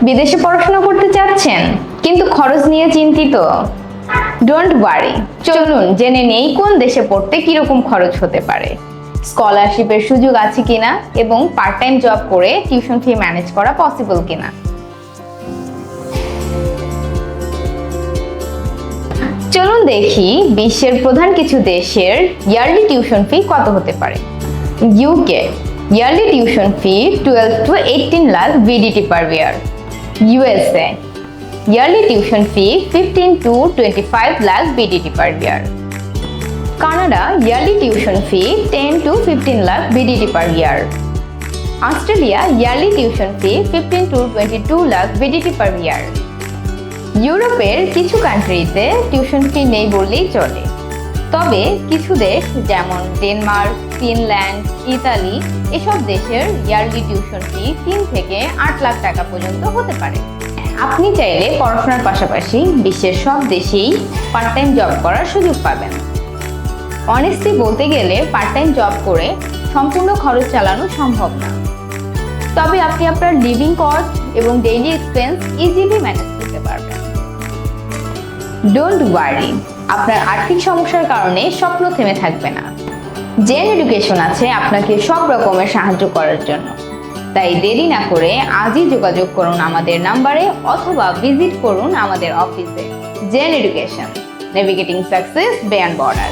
বিদেশে পড়াশোনা করতে চাচ্ছেন কিন্তু খরচ নিয়ে চিন্তিত? ডোন্ট ওয়ারি, চলুন জেনে নেই কোন দেশে পড়তে কিরকম খরচ হতে পারে, স্কলারশিপের সুযোগ আছে কিনা এবং পার্ট টাইম জব করে টিউশন ফি ম্যানেজ করা পসিবল কিনা। চলুন দেখি বিশ্বের প্রধান কিছু দেশের ইয়ারলি টিউশন ফি কত হতে পারে। UK yearly tuition fee 12 to 18 lakh VDT per year. USA yearly tuition fee 15 to 25 lakh VDT per year. Canada yearly tuition fee 10 to 15 lakh VDT per year. Australia yearly tuition fee 15 to 22 lakh VDT per year. ইউরোপের কিছু কান্ট্রিতে tuition fee নেই বললেই চলে, তবে কিছু দেশ যেমন ডেনমার্ক, ফিনল্যান্ড, ইতালি এসব দেশের ইয়ারলি টিউশন ফি 3 থেকে 8 লাখ টাকা পর্যন্ত হতে পারে। আপনি চাইলে পড়াশোনার পাশাপাশি বিশ্বের সব দেশেই পার্ট টাইম জব করার সুযোগ পাবেন। অনেস্টলি বলতে গেলে পার্ট টাইম জব করে সম্পূর্ণ খরচ চালানো সম্ভব না, তবে আপনি আপনার লিভিং কস্ট এবং ডেইলি এক্সপেন্স ইজিলি ম্যানেজ করতে পারবেন। ডোন্ট ওয়ারি, আপনার আর্থিক সমস্যার কারণে স্বপ্ন থেমে থাকবে না। জেন এডুকেশন আছে আপনাকে সব রকমের সাহায্য করার জন্য। তাই দেরি না করে আজই যোগাযোগ করুন আমাদের নাম্বারে অথবা ভিজিট করুন আমাদের অফিসে। Zen Education, navigating success beyond border.